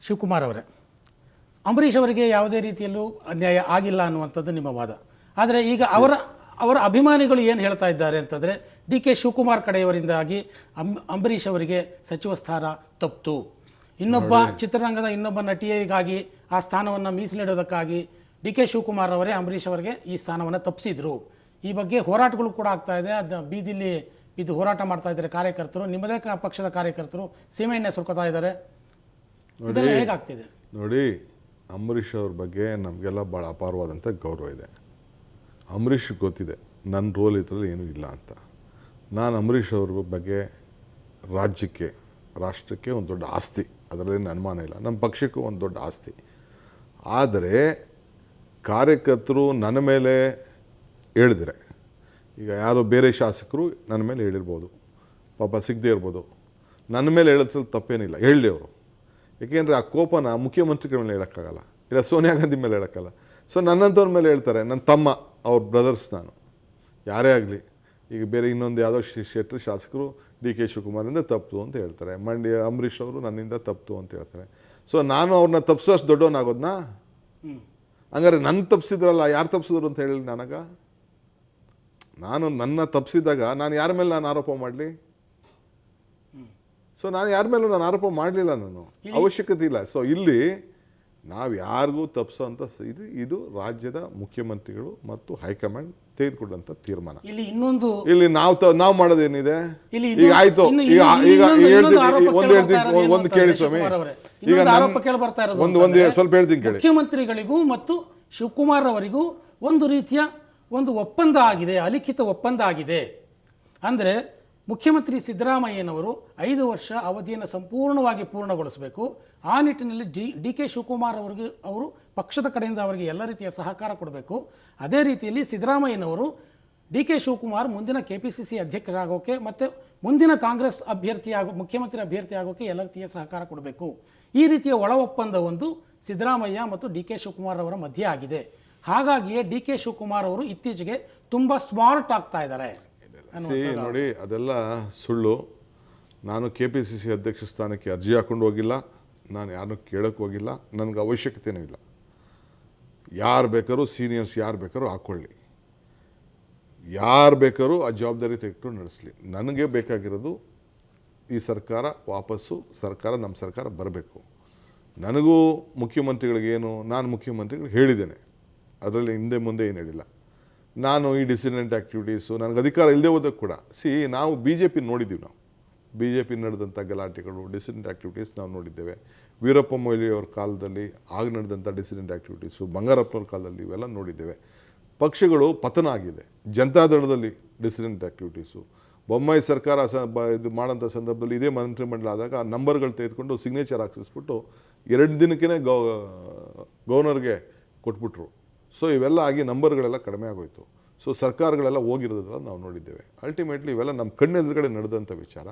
ಶಿವಕುಮಾರ್ ಅವರೇ, ಅಂಬರೀಷ್ ಅವರಿಗೆ ಯಾವುದೇ ರೀತಿಯಲ್ಲೂ ಅನ್ಯಾಯ ಆಗಿಲ್ಲ ಅನ್ನುವಂಥದ್ದು ನಿಮ್ಮ ವಾದ. ಆದರೆ ಈಗ ಅವರ ಅಭಿಮಾನಿಗಳು ಏನು ಹೇಳ್ತಾ ಇದ್ದಾರೆ ಅಂತಂದರೆ, ಡಿ ಕೆ ಶಿವಕುಮಾರ್ ಕಡೆಯವರಿಂದಾಗಿ ಅಂಬರೀಷ್ ಅವರಿಗೆ ಸಚಿವ ಸ್ಥಾನ ತಪ್ಪಿತು, ಇನ್ನೊಬ್ಬ ಚಿತ್ರರಂಗದ ಇನ್ನೊಬ್ಬ ನಟಿಯರಿಗಾಗಿ ಆ ಸ್ಥಾನವನ್ನು ಮೀಸಲಿಡೋದಕ್ಕಾಗಿ ಡಿ ಕೆ ಶಿವಕುಮಾರ್ ಅವರೇ ಅಂಬರೀಷ್ ಅವರಿಗೆ ಈ ಸ್ಥಾನವನ್ನು ತಪ್ಪಿಸಿದ್ರು. ಈ ಬಗ್ಗೆ ಹೋರಾಟಗಳು ಕೂಡ ಆಗ್ತಾ ಇದೆ. ಅದು ಬೀದಿಲಿ ಬಿದ್ದು ಹೋರಾಟ ಮಾಡ್ತಾ ಇದ್ದಾರೆ ಕಾರ್ಯಕರ್ತರು, ನಿಮ್ಮದೇ ಪಕ್ಷದ ಕಾರ್ಯಕರ್ತರು ಸೀಮೆಎಣ್ಣೆ ಸುರ್ಕೋತಾ ಇದ್ದಾರೆ. ಇದೆಲ್ಲ ಹೇಗಾಗ್ತಿದೆ ನೋಡಿ. ಅಂಬರೀಷ್ ಅವ್ರ ಬಗ್ಗೆ ನಮಗೆಲ್ಲ ಭಾಳ ಅಪಾರವಾದಂಥ ಗೌರವ ಇದೆ. ಅಂಬರೀಷ್ ಗೊತ್ತಿದೆ ನನ್ನ ರೋಲ್ ಇದರಲ್ಲಿ ಏನೂ ಇಲ್ಲ ಅಂತ. ನಾನು ಅಂಬರೀಷ್ ಅವ್ರ ಬಗ್ಗೆ ರಾಜ್ಯಕ್ಕೆ, ರಾಷ್ಟ್ರಕ್ಕೆ ಒಂದು ದೊಡ್ಡ ಆಸ್ತಿ, ಅದರಲ್ಲೇನು ಅನುಮಾನ ಇಲ್ಲ. ನಮ್ಮ ಪಕ್ಷಕ್ಕೂ ಒಂದು ದೊಡ್ಡ ಆಸ್ತಿ. ಆದರೆ ಕಾರ್ಯಕರ್ತರು ನನ್ನ ಮೇಲೆ ಹೇಳಿದರೆ, ಈಗ ಯಾರೋ ಬೇರೆ ಶಾಸಕರು ನನ್ನ ಮೇಲೆ ಹೇಳಿರ್ಬೋದು, ಪಾಪ ಸಿಗದೆ ಇರ್ಬೋದು, ನನ್ನ ಮೇಲೆ ಹೇಳೋದ್ರಲ್ಲಿ ತಪ್ಪೇನಿಲ್ಲ, ಹೇಳಲಿ ಅವರು. ಏಕೆಂದರೆ ಆ ಕೋಪನ ಮುಖ್ಯಮಂತ್ರಿಗಳ ಮೇಲೆ ಹೇಳೋಕ್ಕಾಗಲ್ಲ, ಇಲ್ಲ ಸೋನಿಯಾ ಗಾಂಧಿ ಮೇಲೆ ಹೇಳೋಕ್ಕಲ್ಲ. ಸೊ ನನ್ನಂಥವ್ರ ಮೇಲೆ ಹೇಳ್ತಾರೆ. ನನ್ನ ತಮ್ಮ, ಅವ್ರ ಬ್ರದರ್ಸ್, ನಾನು ಯಾರೇ ಆಗಲಿ. ಈಗ ಬೇರೆ ಇನ್ನೊಂದು ಯಾವುದೋ ಶೆಟ್ಟಿ ಶಾಸಕರು ಡಿ ಕೆ ಶಿವಕುಮಾರಿಂದ ತಪ್ಪು ಅಂತ ಹೇಳ್ತಾರೆ, ಮಂಡ್ಯ ಅಂಬರೀಷ್ ಅವರು ನನ್ನಿಂದ ತಪ್ಪು ಅಂತ ಹೇಳ್ತಾರೆ. ಸೊ ನಾನು ಅವ್ರನ್ನ ತಪ್ಪಿಸೋಷ್ಟು ದೊಡ್ಡವನಾಗೋದನ್ನ? ಹಂಗಾರೆ ನನ್ನ ತಪ್ಪಿಸಿದ್ರಲ್ಲ, ಯಾರು ತಪ್ಪಿಸಿದ್ರು ಅಂತ ಹೇಳಿ ನನಗ? ನಾನು ನನ್ನ ತಪ್ಪಿಸಿದಾಗ ನಾನು ಯಾರ ಮೇಲೆ ನಾನು ಆರೋಪ ಮಾಡಲಿ? ಸೊ ನಾನು ಯಾರ ಮೇಲೂ ನಾನು ಆರೋಪ ಮಾಡಲಿಲ್ಲ, ನಾನು ಅವಶ್ಯಕತೆ ಇಲ್ಲ. ಸೊ ಇಲ್ಲಿ ನಾವು ಯಾರಿಗೂ ತಪ್ಪಿಸೋಂಥ ಇದು ರಾಜ್ಯದ ಮುಖ್ಯಮಂತ್ರಿಗಳು ಮತ್ತು ಹೈಕಮಾಂಡ್ ತೆಗೆದುಕೊಂಡಂಥ ತೀರ್ಮಾನ. ಇಲ್ಲಿ ನಾವು ಮಾಡೋದೇನಿದೆ? ಈಗ ಆಯ್ತು, ಒಂದು ಕೇಳಿ ಸ್ವಾಮಿ, ಈಗ ಒಂದು ಸ್ವಲ್ಪ ಹೇಳ್ತೀನಿ ಕೇಳಿ. ಮುಖ್ಯಮಂತ್ರಿಗಳಿಗೂ ಮತ್ತು ಶಿವಕುಮಾರ್ ಅವರಿಗೂ ಒಂದು ರೀತಿಯ ಒಂದು ಒಪ್ಪಂದ ಆಗಿದೆ, ಅಲಿಖಿತ ಒಪ್ಪಂದ ಆಗಿದೆ. ಅಂದರೆ ಮುಖ್ಯಮಂತ್ರಿ ಸಿದ್ದರಾಮಯ್ಯನವರು 5 ವರ್ಷ ಅವಧಿಯನ್ನು ಸಂಪೂರ್ಣವಾಗಿ ಪೂರ್ಣಗೊಳಿಸಬೇಕು. ಆ ನಿಟ್ಟಿನಲ್ಲಿ ಡಿ ಕೆ ಶಿವಕುಮಾರ್ ಅವರು ಪಕ್ಷದ ಕಡೆಯಿಂದ ಅವರಿಗೆ ಎಲ್ಲ ರೀತಿಯ ಸಹಕಾರ ಕೊಡಬೇಕು. ಅದೇ ರೀತಿಯಲ್ಲಿ ಸಿದ್ದರಾಮಯ್ಯನವರು ಡಿ ಕೆ ಶಿವಕುಮಾರ್ ಮುಂದಿನ KPCC ಅಧ್ಯಕ್ಷರಾಗೋಕ್ಕೆ ಮತ್ತು ಮುಂದಿನ ಕಾಂಗ್ರೆಸ್ ಮುಖ್ಯಮಂತ್ರಿ ಅಭ್ಯರ್ಥಿ ಆಗೋಕ್ಕೆ ಎಲ್ಲ ರೀತಿಯ ಸಹಕಾರ ಕೊಡಬೇಕು. ಈ ರೀತಿಯ ಒಳ ಒಪ್ಪಂದ ಒಂದು ಸಿದ್ದರಾಮಯ್ಯ ಮತ್ತು ಡಿ ಕೆ ಶಿವಕುಮಾರ್ ಅವರ ಮಧ್ಯೆ ಆಗಿದೆ. ಹಾಗಾಗಿಯೇ ಡಿ ಕೆ ಶಿವಕುಮಾರ್ ಅವರು ಇತ್ತೀಚೆಗೆ ತುಂಬ ಸ್ಮಾರ್ಟ್ ಆಗ್ತಾ ಇದ್ದಾರೆ. ನೋಡಿ, ಅದೆಲ್ಲ ಸುಳ್ಳು. ನಾನು KPCC ಅಧ್ಯಕ್ಷ ಸ್ಥಾನಕ್ಕೆ ಅರ್ಜಿ ಹಾಕೊಂಡು ಹೋಗಿಲ್ಲ, ನಾನು ಯಾರನ್ನೂ ಕೇಳೋಕ್ಕೆ ಹೋಗಿಲ್ಲ, ನನಗೆ ಅವಶ್ಯಕತೆಯೂ ಇಲ್ಲ. ಯಾರು ಬೇಕಾದ್ರೂ ಸೀನಿಯರ್ಸ್ ಯಾರು ಬೇಕಾದ್ರೂ ಹಾಕ್ಕೊಳ್ಳಿ, ಯಾರು ಬೇಕಾದ್ರೂ ಆ ಜವಾಬ್ದಾರಿ ತೆಗೆದುಕೊಂಡು ನಡೆಸಲಿ. ನನಗೆ ಬೇಕಾಗಿರೋದು ಈ ಸರ್ಕಾರ ವಾಪಸ್ಸು, ನಮ್ಮ ಸರ್ಕಾರ ಬರಬೇಕು. ನನಗೂ ಮುಖ್ಯಮಂತ್ರಿಗಳಿಗೇನು, ನಾನು ಮುಖ್ಯಮಂತ್ರಿಗಳಿಗೆ ಹೇಳಿದ್ದೇನೆ, ಅದರಲ್ಲಿ ಹಿಂದೆ ಮುಂದೆ ಏನು ಹೇಳಿಲ್ಲ. ನಾನು ಈ ಡಿಸಿಡೆಂಟ್ ಆ್ಯಕ್ಟಿವಿಟೀಸು ನನಗೆ ಅಧಿಕಾರ ಇಲ್ಲದೆ ಹೋದಕ್ಕೆ ಕೂಡ ನಾವು BJP ನೋಡಿದ್ದೀವಿ. ನಾವು BJP ನಡೆದಂಥ ಗಲಾಟೆಗಳು, ಡಿಸಿಡೆಂಟ್ ಆ್ಯಕ್ಟಿವಿಟೀಸ್ ನಾವು ನೋಡಿದ್ದೇವೆ. ವೀರಪ್ಪ ಮೊಯ್ಲಿ ಅವ್ರ ಕಾಲದಲ್ಲಿ ಆಗ ನಡೆದಂಥ ಡಿಸಿಡೆಂಟ್ ಆ್ಯಕ್ಟಿವಿಟೀಸು, ಬಂಗಾರಪ್ಪನವ್ರ ಕಾಲದಲ್ಲಿ ಇವೆಲ್ಲ ನೋಡಿದ್ದೇವೆ. ಪಕ್ಷಗಳು ಪತನ ಆಗಿದೆ. ಜನತಾದಳದಲ್ಲಿ ಡಿಸಿಡೆಂಟ್ ಆ್ಯಕ್ಟಿವಿಟೀಸು, ಬೊಮ್ಮಾಯಿ ಸರ್ಕಾರ ಇದು ಮಾಡೋಂಥ ಸಂದರ್ಭದಲ್ಲಿ ಇದೇ ಮಂತ್ರಿಮಂಡಲ ಆದಾಗ ಆ ನಂಬರ್ಗಳು ತೆಗೆದುಕೊಂಡು ಸಿಗ್ನೇಚರ್ ಹಾಕ್ಸಿಸ್ಬಿಟ್ಟು 2 ದಿನಕ್ಕೇ ಗವರ್ನರ್ಗೆ ಕೊಟ್ಬಿಟ್ರು. ಸೊ ಇವೆಲ್ಲ ಆಗಿ ನಂಬರ್ಗಳೆಲ್ಲ ಕಡಿಮೆ ಆಗೋಯ್ತು. ಸೊ ಸರ್ಕಾರಗಳೆಲ್ಲ ಹೋಗಿರೋದೆಲ್ಲ ನಾವು ನೋಡಿದ್ದೇವೆ. ಅಲ್ಟಿಮೇಟ್ಲಿ ಇವೆಲ್ಲ ನಮ್ಮ ಕಣ್ಣೆದುರುಗಡೆ ನಡೆದಂಥ ವಿಚಾರ.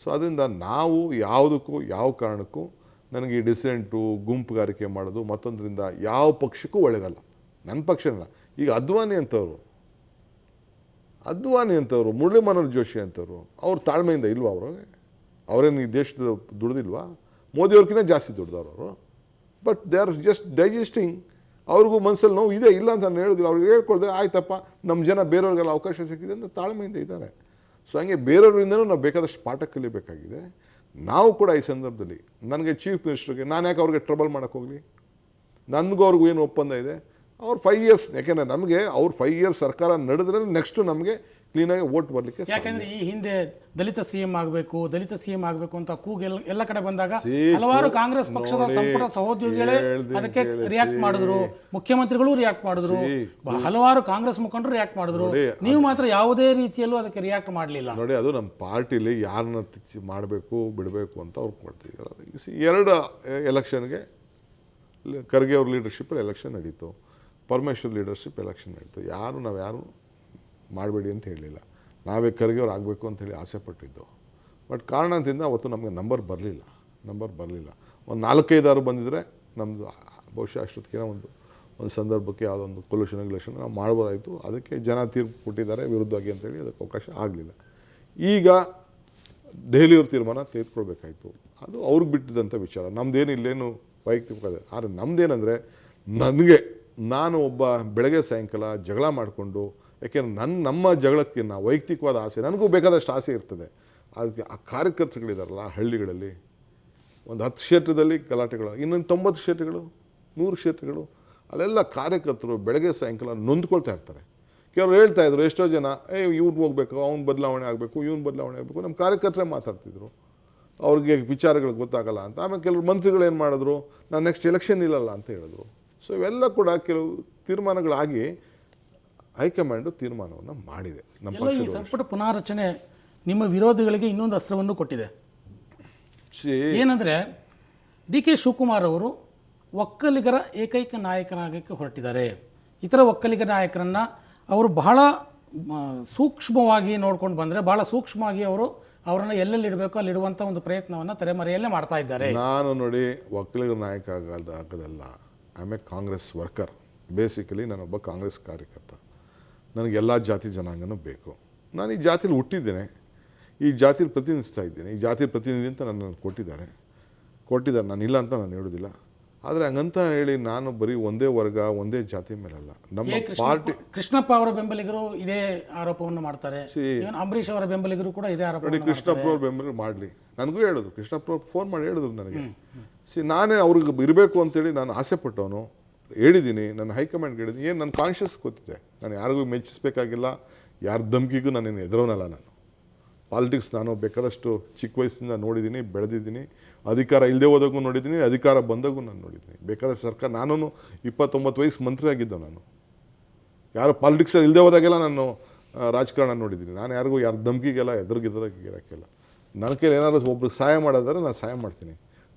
ಸೊ ಅದರಿಂದ ನಾವು ಯಾವುದಕ್ಕೂ ಯಾವ ಕಾರಣಕ್ಕೂ ನನಗೆ ಈ ಡಿಸೆಂಟು, ಗುಂಪುಗಾರಿಕೆ ಮಾಡೋದು ಮತ್ತೊಂದರಿಂದ ಯಾವ ಪಕ್ಷಕ್ಕೂ ಒಳ್ಳೆಯದಲ್ಲ. ನನ್ನ ಪಕ್ಷನ ಈಗ ಅದ್ವಾನಿ ಅಂತವರು, ಮುರಳಿ ಮನೋಹರ್ ಜೋಶಿ ಅಂತವರು, ಅವ್ರು ತಾಳ್ಮೆಯಿಂದ ಇಲ್ವಾ? ಅವರೇನು ಈ ದೇಶದ ದುಡ್ದಿಲ್ವಾ? ಮೋದಿಯವ್ರಿಗಿಂತ ಜಾಸ್ತಿ ದುಡ್ದವ್ರು ಅವರು. But they are just digesting. ಅವ್ರಿಗೂ ಮನಸ್ಸಲ್ಲಿ ನೋವು ಇದೆ, ಇಲ್ಲ ಅಂತ ನಾನು ಹೇಳೋದಿಲ್ಲ. ಅವ್ರಿಗೆ ಹೇಳ್ಕೊಳ್ದೆ ಆಯ್ತಪ್ಪ, ನಮ್ಮ ಜನ ಬೇರೆಯವ್ರಿಗೆಲ್ಲ ಅವಕಾಶ ಸಿಕ್ಕಿದೆ ಅಂತ ತಾಳ್ಮೆಯಿಂದ ಇದ್ದಾರೆ. ಸೊ ಹಂಗೆ ಬೇರೆಯವ್ರಿಂದನೂ ನಾವು ಬೇಕಾದಷ್ಟು ಪಾಠ ಕಲಿಬೇಕಾಗಿದೆ. ನಾವು ಕೂಡ ಈ ಸಂದರ್ಭದಲ್ಲಿ ನನಗೆ ಚೀಫ್ ಮಿನಿಸ್ಟರ್ಗೆ ನಾನು ಯಾಕೆ ಅವ್ರಿಗೆ ಟ್ರಬಲ್ ಮಾಡೋಕ್ಕೆ ಹೋಗಲಿ? ನನಗೂ ಅವ್ರಿಗೂ ಏನು ಒಪ್ಪಂದ ಇದೆ? ಅವ್ರು 5 ಇಯರ್ಸ್, ಯಾಕೆಂದರೆ ನಮಗೆ ಅವ್ರು 5 ಇಯರ್ಸ್ ಸರ್ಕಾರ ನಡೆದ್ರೆ ನೆಕ್ಸ್ಟು ನಮಗೆ ಕ್ಲೀನಾಗಿ ಓಟ್ ಬರಲಿಕ್ಕೆ. ಯಾಕೆಂದರೆ ಈ ಹಿಂದೆ ದಲಿತ CM ಆಗಬೇಕು ಅಂತ ಕೂಗೆಲ್ಲ ಎಲ್ಲ ಕಡೆ ಬಂದಾಗ ಹಲವಾರು ಕಾಂಗ್ರೆಸ್ ಪಕ್ಷದ ಸಂಪುಟ ಸಹೋದ್ಯೋಗಿಗಳೇ ಅದಕ್ಕೆ ರಿಯಾಕ್ಟ್ ಮಾಡಿದ್ರು, ಮುಖ್ಯಮಂತ್ರಿಗಳು ರಿಯಾಕ್ಟ್ ಮಾಡಿದ್ರು, ಹಲವಾರು ಕಾಂಗ್ರೆಸ್ ಮುಖಂಡರು ರಿಯಾಕ್ಟ್ ಮಾಡಿದ್ರು. ನೀವು ಮಾತ್ರ ಯಾವುದೇ ರೀತಿಯಲ್ಲೂ ಅದಕ್ಕೆ ರಿಯಾಕ್ಟ್ ಮಾಡಲಿಲ್ಲ. ನೋಡಿ, ಅದು ನಮ್ಮ ಪಾರ್ಟಿಲಿ ಯಾರನ್ನ ಮಾಡಬೇಕು ಬಿಡಬೇಕು ಅಂತ ಅವ್ರು ಕೊಡ್ತಿದ್ದಾರೆ. 2 ಎಲೆಕ್ಷನ್ಗೆ ಖರ್ಗೆ ಅವ್ರ ಲೀಡರ್ಶಿಪ್ಪಲ್ಲಿ ಎಲೆಕ್ಷನ್ ನಡೀತು, ಪರಮೇಶ್ವರ್ ಲೀಡರ್ಶಿಪ್ ಎಲೆಕ್ಷನ್ ನಡೀತು. ನಾವು ಯಾರು ಮಾಡಬೇಡಿ ಅಂತ ಹೇಳಲಿಲ್ಲ. ನಾವೇ ಖರ್ಗೆ ಅವ್ರು ಆಗಬೇಕು ಅಂತೇಳಿ ಆಸೆ ಪಟ್ಟಿದ್ದು. ಬಟ್ ಕಾರಣದಿಂದ ಅವತ್ತು ನಮಗೆ ನಂಬರ್ ಬರಲಿಲ್ಲ. ಒಂದು 4-5 ಬಂದಿದ್ದರೆ ನಮ್ಮದು ಬಹುಶಃ ಅಷ್ಟೊತ್ತಿಗೆ ಒಂದು ಸಂದರ್ಭಕ್ಕೆ ಯಾವುದೊಂದು ಗಿಲೆಕ್ಷನ್ ನಾವು ಮಾಡ್ಬೋದಾಯಿತು. ಅದಕ್ಕೆ ಜನ ತೀರ್ಪು ಕೊಟ್ಟಿದ್ದಾರೆ ವಿರುದ್ಧವಾಗಿ ಅಂತೇಳಿ ಅದಕ್ಕೆ ಅವಕಾಶ ಆಗಲಿಲ್ಲ. ಈಗ ದೆಹಲಿಯವ್ರ ತೀರ್ಮಾನ ತೆಗೆದುಕೊಳ್ಬೇಕಾಯಿತು. ಅದು ಅವ್ರಿಗೆ ಬಿಟ್ಟಿದ್ದಂಥ ವಿಚಾರ. ನಮ್ಮದೇನು ಇಲ್ಲೇನು ವೈಯಕ್ತಿಕ ಆದರೆ ನಮ್ಮದೇನೆಂದರೆ ನಾನು ಒಬ್ಬ ಬೆಳಗ್ಗೆ ಸಾಯಂಕಾಲ ಜಗಳ ಮಾಡಿಕೊಂಡು, ಯಾಕೆಂದ್ರೆ ನಮ್ಮ ಜಗಳಕ್ಕಿಂತ ವೈಯಕ್ತಿಕವಾದ ಆಸೆ, ನನಗೂ ಬೇಕಾದಷ್ಟು ಆಸೆ ಇರ್ತದೆ. ಅದಕ್ಕೆ ಆ ಕಾರ್ಯಕರ್ತರುಗಳಿದಾರಲ್ಲ ಹಳ್ಳಿಗಳಲ್ಲಿ, ಒಂದು 10 ಕ್ಷೇತ್ರದಲ್ಲಿ ಗಲಾಟೆಗಳು, ಇನ್ನೊಂದು 90 ಕ್ಷೇತ್ರಗಳು, 100 ಕ್ಷೇತ್ರಗಳು, ಅಲ್ಲೆಲ್ಲ ಕಾರ್ಯಕರ್ತರು ಬೆಳಗ್ಗೆ ಸಾಯಂಕಾಲ ನೊಂದ್ಕೊಳ್ತಾ ಇರ್ತಾರೆ. ಕೆಲವರು ಹೇಳ್ತಾಯಿದ್ರು, ಎಷ್ಟೋ ಜನ ಇವ್ನು ಹೋಗ್ಬೇಕು, ಅವ್ನು ಬದಲಾವಣೆ ಆಗಬೇಕು, ಇವ್ನು ಬದಲಾವಣೆ ಆಗಬೇಕು, ನಮ್ಮ ಕಾರ್ಯಕರ್ತರೇ ಮಾತಾಡ್ತಿದ್ರು, ಅವ್ರಿಗೆ ವಿಚಾರಗಳು ಗೊತ್ತಾಗಲ್ಲ ಅಂತ. ಆಮೇಲೆ ಕೆಲವರು ಮಂತ್ರಿಗಳು ಏನು ಮಾಡಿದ್ರು, ನಾನು ನೆಕ್ಸ್ಟ್ ಎಲೆಕ್ಷನ್ ಇಲ್ಲಲ್ಲ ಅಂತ ಹೇಳಿದ್ರು. ಸೊ ಇವೆಲ್ಲ ಕೂಡ ಕೆಲವು ತೀರ್ಮಾನಗಳಾಗಿ ಹೈಕಮಾಂಡು ತೀರ್ಮಾನವನ್ನು ಮಾಡಿದೆ. ನಮ್ಮ ಈ ಸಂಪುಟ ಪುನಾರಚನೆ ನಿಮ್ಮ ವಿರೋಧಿಗಳಿಗೆ ಇನ್ನೊಂದು ಅಸ್ತ್ರವನ್ನು ಕೊಟ್ಟಿದೆ. ಏನಂದರೆ ಡಿ.ಕೆ. ಶಿವಕುಮಾರ್ ಅವರು ಒಕ್ಕಲಿಗರ ಏಕೈಕ ನಾಯಕನಾಗಕ್ಕೆ ಹೊರಟಿದ್ದಾರೆ. ಇತರ ಒಕ್ಕಲಿಗ ನಾಯಕರನ್ನು ಅವರು ಬಹಳ ಸೂಕ್ಷ್ಮವಾಗಿ ನೋಡ್ಕೊಂಡು ಬಂದರೆ, ಬಹಳ ಸೂಕ್ಷ್ಮವಾಗಿ ಅವರನ್ನು ಎಲ್ಲೆಲ್ಲಿ ಇಡಬೇಕು ಅಲ್ಲಿ ಇಡುವಂಥ ಒಂದು ಪ್ರಯತ್ನವನ್ನು ತೆರೆಮರೆಯಲ್ಲೇ ಮಾಡ್ತಾ ಇದ್ದಾರೆ. ನಾನು ನೋಡಿ ಒಕ್ಕಲಿಗರ ನಾಯಕ ಆಗೋದಲ್ಲ, I am a Congress worker. Basically ನಾನೊಬ್ಬ ಕಾಂಗ್ರೆಸ್ ಕಾರ್ಯಕರ್ತ. ನನಗೆ ಎಲ್ಲ ಜಾತಿ ಜನಾಂಗನೂ ಬೇಕು. ನಾನು ಈ ಜಾತಿಲಿ ಹುಟ್ಟಿದ್ದೇನೆ, ಈ ಜಾತಿಲಿ ಪ್ರತಿನಿಧಿಸ್ತಾ ಇದ್ದೇನೆ. ಈ ಜಾತಿ ಪ್ರತಿನಿಧಿ ಅಂತ ನನ್ನನ್ನು ಕೊಟ್ಟಿದ್ದಾರೆ. ನಾನು ಇಲ್ಲ ಅಂತ ನಾನು ಹೇಳೋದಿಲ್ಲ. ಆದರೆ ಹಂಗಂತ ಹೇಳಿ ನಾನು ಬರೀ ಒಂದೇ ವರ್ಗ ಒಂದೇ ಜಾತಿ ಮೇಲಲ್ಲ. ನಮ್ಮ ಪಾರ್ಟಿ ಕೃಷ್ಣಪ್ಪ ಅವರ ಬೆಂಬಲಿಗರು ಇದೇ ಆರೋಪವನ್ನು ಮಾಡ್ತಾರೆ. ಅಂಬರೀಷ್ ಅವರ ಬೆಂಬಲಿಗರು ಕೂಡ ಇದೇ ಆರೋಪ. ಕೃಷ್ಣಪ್ಪ ಅವ್ರ ಬೆಂಬಲಿಗರು ಮಾಡಲಿ, ನನಗೂ ಹೇಳೋದು. ಕೃಷ್ಣಪ್ಪ ಅವ್ರು ಫೋನ್ ಮಾಡಿ ಹೇಳಿದ್ರು ನನಗೆ. ನಾನೇ ಅವ್ರಿಗೆ ಇರಬೇಕು ಅಂತೇಳಿ ನಾನು ಆಸೆ ಪಟ್ಟವನು, ಹೇಳಿದ್ದೀನಿ. ನನ್ನ ಹೈಕಮಾಂಡ್ಗೆ ಹೇಳಿದ್ದೀನಿ. ಏನು ನನ್ನ ಕಾನ್ಷಿಯಸ್ ಗೊತ್ತಿದೆ, ನಾನು ಯಾರಿಗೂ ಮೆಚ್ಚಿಸ್ಬೇಕಾಗಿಲ್ಲ, ಯಾರ ಧಮ್ಕಿಗೂ ನಾನೇನು ಎದುರೋನಲ್ಲ. ನಾನು ಪಾಲಿಟಿಕ್ಸ್ ನಾನು ಬೇಕಾದಷ್ಟು ಚಿಕ್ಕ ವಯಸ್ಸಿಂದ ನೋಡಿದ್ದೀನಿ, ಬೆಳೆದಿದ್ದೀನಿ. ಅಧಿಕಾರ ಇಲ್ಲದೆ ಹೋದಾಗೂ ನೋಡಿದ್ದೀನಿ, ಅಧಿಕಾರ ಬಂದಾಗೂ ನಾನು ನೋಡಿದ್ದೀನಿ. ಬೇಕಾದ ಸರ್ಕಾರ, ನಾನು 29 ವಯಸ್ಸು ಮಂತ್ರಿ ಆಗಿದ್ದವು. ನಾನು ಯಾರು ಪಾಲಿಟಿಕ್ಸಲ್ಲಿ ಇಲ್ಲದೆ ಹೋದಾಗೆಲ್ಲ ನಾನು ರಾಜಕಾರಣ ನೋಡಿದ್ದೀನಿ. ನಾನು ಯಾರಿಗೂ ಯಾರ ಧಮ್ಕಿಗೆಲ್ಲ ಎದುರಿಗಿರೋಕ್ಕೆಲ್ಲ. ನನ್ನ ಕೈಲಿ ಏನಾದ್ರು ಒಬ್ರಿಗೆ ಸಹಾಯ ಮಾಡೋದಾದ್ರೆ ನಾನು ಸಹಾಯ ಮಾಡ್ತೀನಿ.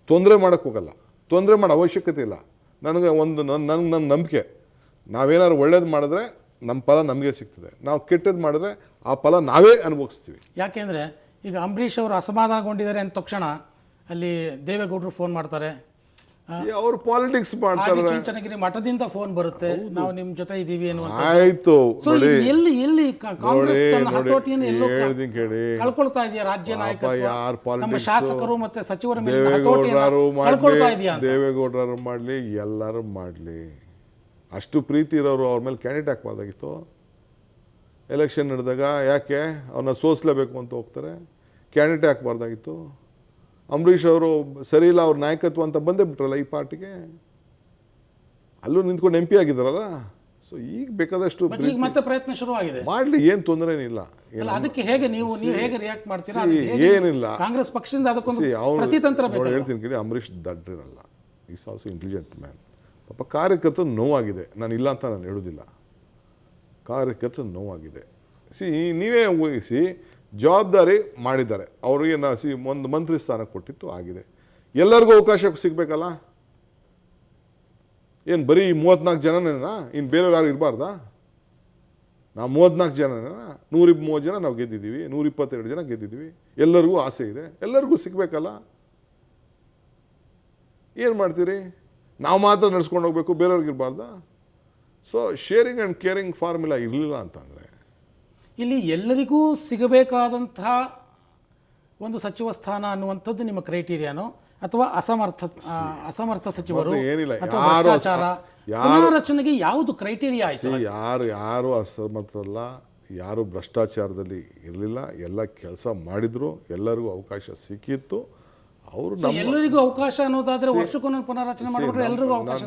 ತೊಂದರೆ ಮಾಡೋಕ್ಕೆ ಹೋಗಲ್ಲ, ತೊಂದರೆ ಮಾಡೋ ಅವಶ್ಯಕತೆ ಇಲ್ಲ. ನನಗೆ ನನ್ನ ನಂಬಿಕೆ, ನಾವೇನಾದ್ರು ಒಳ್ಳೇದು ಮಾಡಿದ್ರೆ ನಮ್ಮ ಫಲ ನಮಗೆ ಸಿಗ್ತದೆ, ನಾವು ಕೆಟ್ಟದ್ದು ಮಾಡಿದ್ರೆ ಆ ಫಲ ನಾವೇ ಅನುಭವಿಸ್ತೀವಿ. ಯಾಕೆಂದರೆ ಈಗ ಅಂಬರೀಷ್ ಅವರು ಅಸಮಾಧಾನಗೊಂಡಿದ್ದಾರೆ ಅಂದ ತಕ್ಷಣ ಅಲ್ಲಿ ದೇವೇಗೌಡರು ಫೋನ್ ಮಾಡ್ತಾರೆ, ಅವರು ಪಾಲಿಟಿಕ್ಸ್ ಮಾಡ್ತಾರೆ. ಚುಂಚನಗಿರಿ ಮಠದಿಂದ ಫೋನ್ ಬರುತ್ತೆ, ನಾವು ನಿಮ್ಮ ಜೊತೆ ಇದ್ದೀವಿ ಅನ್ನುವಂಥ. ಆಯ್ತು, ಎಲ್ಲಿ ಕಾಂಗ್ರೆಸ್ ತನ್ನ ಹತೋಟಿಯನ್ನು ಎಲ್ಲೋ ಕಳ್ಕೊಳ್ತಾ ಇದೆಯಾ? ರಾಜ್ಯ ನಾಯಕತ್ವ, ನಮ್ಮ ಶಾಸಕರು ಮತ್ತೆ ಸಚಿವರ ಮೇಲೆ ಕಳ್ಕೊಳ್ತಾ ಇದೆಯಾ? ದೇವೇಗೌಡರು ಮಾಡಲಿ, ಎಲ್ಲರೂ ಮಾಡಲಿ, ಅಷ್ಟು ಪ್ರೀತಿ ಇರೋರು ಅವ್ರ ಮೇಲೆ ಕ್ಯಾಂಡಿಡೇಟ್ ಹಾಕ್ಬಾರ್ದಾಗಿತ್ತು. ಎಲೆಕ್ಷನ್ ನಡೆದಾಗ ಯಾಕೆ ಅವ್ರನ್ನ ಸೋಲಿಸಲೇಬೇಕು ಅಂತ ಹೋಗ್ತಾರೆ? ಕ್ಯಾಂಡಿಡೇಟ್ ಹಾಕ್ಬಾರ್ದಾಗಿತ್ತು. ಅಂಬರೀಷ್ ಅವರು ಸರಿ ಇಲ್ಲ, ಅವ್ರ ನಾಯಕತ್ವ ಅಂತ ಬಂದೇ ಬಿಟ್ರಲ್ಲ ಈ ಪಾರ್ಟಿಗೆ. ಅಲ್ಲೂ ನಿಂತ್ಕೊಂಡು MP ಆಗಿದ್ದಾರಲ್ಲ. ಸೊ ಈಗ ಬೇಕಾದಷ್ಟು ಮತ್ತೆ ಪ್ರಯತ್ನ ಶುರುವಾಗಿದೆ, ಮಾಡಲಿ, ಏನು ತೊಂದರೆ ಏನಿಲ್ಲ. ಅದಕ್ಕೆ ಹೇಗೆ ನೀವು ಹೇಗೆ ರಿಯಾಕ್ಟ್ ಮಾಡ್ತೀರಾ? ಏನಿಲ್ಲ, ಕಾಂಗ್ರೆಸ್ ಪಕ್ಷದಿಂದ ಅದಕ್ಕೊಂದು ಪ್ರತಿತಂತ್ರ ಬೇಕು. ಹೇಳ್ತೀನಿ ಕೇಳಿ, ಅಂಬರೀಷ್ ದಡ್ರಿರಲ್ಲ, ಈಸ್ ಆಲ್ಸೋ ಇಂಟೆಲಿಜೆಂಟ್ ಮ್ಯಾನ್. ಪಾಪ ಕಾರ್ಯಕರ್ತರು ನೋವಾಗಿದೆ, ನಾನು ಇಲ್ಲ ಅಂತ ನಾನು ಹೇಳೋದಿಲ್ಲ. ಕಾರ್ಯಕರ್ತರು ನೋವಾಗಿದೆ. ನೀವೇ ಊಹಿಸಿ, ಜವಾಬ್ದಾರಿ ಮಾಡಿದ್ದಾರೆ ಅವ್ರಿಗೆ. ಒಂದು ಮಂತ್ರಿ ಸ್ಥಾನ ಕೊಟ್ಟಿತ್ತು, ಆಗಿದೆ. ಎಲ್ಲರಿಗೂ ಅವಕಾಶ ಸಿಗಬೇಕಲ್ಲ. ಏನು ಬರೀ 34 ಜನನೇನಾ? ಇನ್ನು ಬೇರೆಯವ್ರು ಯಾರು ಇರಬಾರ್ದಾ? ನಾವು 34 ಜನನೇನಾ? 130 ಜನ ನಾವು ಗೆದ್ದಿದ್ದೀವಿ, 122 ಜನ ಗೆದ್ದಿದ್ದೀವಿ. ಎಲ್ಲರಿಗೂ ಆಸೆ ಇದೆ, ಎಲ್ಲರಿಗೂ ಸಿಗಬೇಕಲ್ಲ. ಏನು ಮಾಡ್ತೀರಿ? ನಾವು ಮಾತ್ರ ನಡೆಸ್ಕೊಂಡು ಹೋಗ್ಬೇಕು, ಬೇರೆಯವ್ರಿಗೆ ಇರಬಾರ್ದಾ? So sharing and caring formula ಇರಲಿಲ್ಲ ಅಂತಂದರೆ ಇಲ್ಲಿ ಎಲ್ಲರಿಗೂ ಸಿಗಬೇಕಾದಂತಹ ಒಂದು ಸಚಿವ ಸ್ಥಾನ ಅನ್ನುವಂಥದ್ದು ನಿಮ್ಮ ಕ್ರೈಟೀರಿಯಾನೋ, ಅಥವಾ ಅಸಮರ್ಥ ಸಚಿವರು ಅಥವಾ ಭ್ರಷ್ಟಾಚಾರ ಪುನಾರಚನೆಗೆ ಯಾವುದು ಕ್ರೈಟೀರಿಯಾ ಆಯಿತು? ಯಾರು ಅಸಮರ್ಥರಲ್ಲ, ಯಾರು ಭ್ರಷ್ಟಾಚಾರದಲ್ಲಿ ಇರಲಿಲ್ಲ, ಎಲ್ಲ ಕೆಲಸ ಮಾಡಿದ್ರು, ಎಲ್ಲರಿಗೂ ಅವಕಾಶ ಸಿಕ್ಕಿತ್ತು. ಅವರು ಎಲ್ಲರಿಗೂ ಅವಕಾಶ ಅನ್ನೋದಾದ್ರೆ ವರ್ಷಕ್ಕೊಂದು ಪುನಾರಚನೆ ಮಾಡಿಬಿಟ್ರೆ ಎಲ್ಲರಿಗೂ ಅವಕಾಶ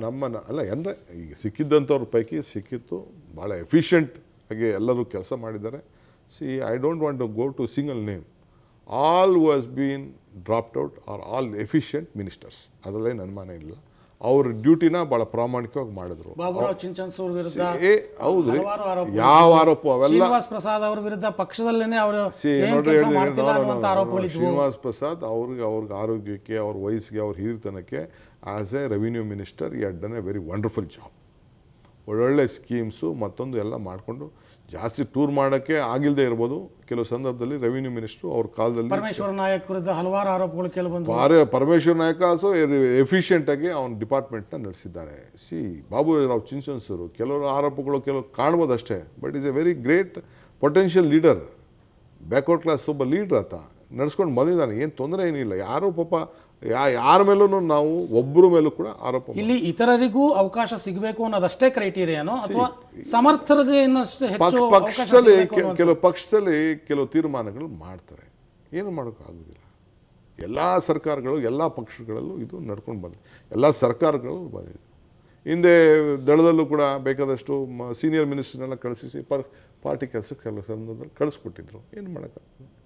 ನಮ್ಮನ್ನು ಅಲ್ಲ, ಅಂದರೆ ಈಗ ಸಿಕ್ಕಿದ್ದಂಥವ್ರ ಪೈಕಿ ಸಿಕ್ಕಿತ್ತು. ಭಾಳ ಎಫಿಷಿಯೆಂಟ್ ಆಗಿ ಎಲ್ಲರೂ ಕೆಲಸ ಮಾಡಿದ್ದಾರೆ. I don't want to go to single name. All who has been dropped out are all efficient ministers. ಅದರಲ್ಲೇ ನನ್ನ ಮನೆ ಇಲ್ಲ. ಅವ್ರ ಡ್ಯೂಟಿನ ಭಾಳ ಪ್ರಾಮಾಣಿಕವಾಗಿ ಮಾಡಿದ್ರು. ಬಾಬುರಾವ್ ಚಿಂಚನ್ಸೂರ್ ವಿರುದ್ಧ ಹೌದು, ಯಾವ ಆರೋಪ ಅವೆಲ್ಲ. ಶ್ರೀನಿವಾಸ್ ಪ್ರಸಾದ್ ಅವ್ರ ವಿರುದ್ಧ ಪಕ್ಷದಲ್ಲೇನೆ ಅವರು ಶ್ರೀನಿವಾಸ್ ಪ್ರಸಾದ್ ಅವ್ರಿಗೆ ಆರೋಗ್ಯಕ್ಕೆ, ಅವ್ರ ವಯಸ್ಸಿಗೆ, ಅವ್ರ ಹಿರಿತನಕ್ಕೆ as a revenue minister he had done a very wonderful job. ಒಳ್ಳೊಳ್ಳೆ ಸ್ಕೀಮ್ಸು ಮತ್ತೊಂದು ಎಲ್ಲ ಮಾಡಿಕೊಂಡು, ಜಾಸ್ತಿ ಟೂರ್ ಮಾಡೋಕ್ಕೆ ಆಗಿಲ್ಲದೆ ಇರ್ಬೋದು ಕೆಲವು ಸಂದರ್ಭದಲ್ಲಿ. ರೆವಿನ್ಯೂ ಮಿನಿಸ್ಟ್ರು ಅವ್ರ ಕಾಲದಲ್ಲಿ ಪರಮೇಶ್ವರ ನಾಯಕ್ ವಿರುದ್ಧ ಹಲವಾರು ಆರೋಪಗಳು ಕೇಳಿಬಂದು, ಪರಮೇಶ್ವರ ನಾಯಕ ಆಲ್ಸೋ ಎಫಿಷಿಯೆಂಟಾಗಿ ಅವನ ಡಿಪಾರ್ಟ್ಮೆಂಟ್ನ ನಡೆಸಿದ್ದಾರೆ. ಬಾಬುರಾವ್ ಚಿಂಚನ್ಸೂರು ಕೆಲವರು ಆರೋಪಗಳು ಕೆಲವು ಕಾಣ್ಬೋದು ಅಷ್ಟೇ, but is A very great potential leader. Backward class ಒಬ್ಬ ಲೀಡರ್ ಆತ. ನಡೆಸ್ಕೊಂಡು ಬಂದಿದ್ದಾನೆ, ಏನು ತೊಂದರೆ ಏನಿಲ್ಲ. ಯಾರೂ ಪಾಪ ಯಾರ ಮೇಲೂ ನಾವು ಒಬ್ಬರ ಮೇಲೂ ಕೂಡ ಆರೋಪ ಇಲ್ಲಿ ಇತರರಿಗೂ ಅವಕಾಶ ಸಿಗಬೇಕು ಅನ್ನೋದಷ್ಟೇ ಕ್ರೈಟೀರಿಯಾನೋ ಅಥವಾ ಸಮರ್ಥರಿಗೆ ಇನ್ನಷ್ಟು ಹೆಚ್ಚು ಅವಕಾಶ ಪಕ್ಷದಲ್ಲಿ ಸಿಗ್ಬೇಕು ಅನ್ನೋ- ಕೆಲವು ಪಕ್ಷದಲ್ಲಿ ಕೆಲವು ತೀರ್ಮಾನಗಳು ಮಾಡ್ತಾರೆ, ಏನು ಮಾಡೋಕ್ಕಾಗೋದಿಲ್ಲ. ಎಲ್ಲ ಸರ್ಕಾರಗಳು ಎಲ್ಲ ಪಕ್ಷಗಳಲ್ಲೂ ಇದು ನಡ್ಕೊಂಡು ಬಂದಿದೆ, ಎಲ್ಲ ಸರ್ಕಾರಗಳು ಬಂದಿದೆ. ಹಿಂದೆ ದಳದಲ್ಲೂ ಕೂಡ ಬೇಕಾದಷ್ಟು ಸೀನಿಯರ್ ಮಿನಿಸ್ಟರ್ನೆಲ್ಲ ಕಳಿಸಿ ಪಾರ್ಟಿ ಕೆಲಸಕ್ಕೆ ಕೆಲವು ಸಂದರ್ಭದಲ್ಲಿ ಕಳಿಸ್ಕೊಟ್ಟಿದ್ರು, ಏನು ಮಾಡೋಕ್ಕಾಗ್ತದೆ.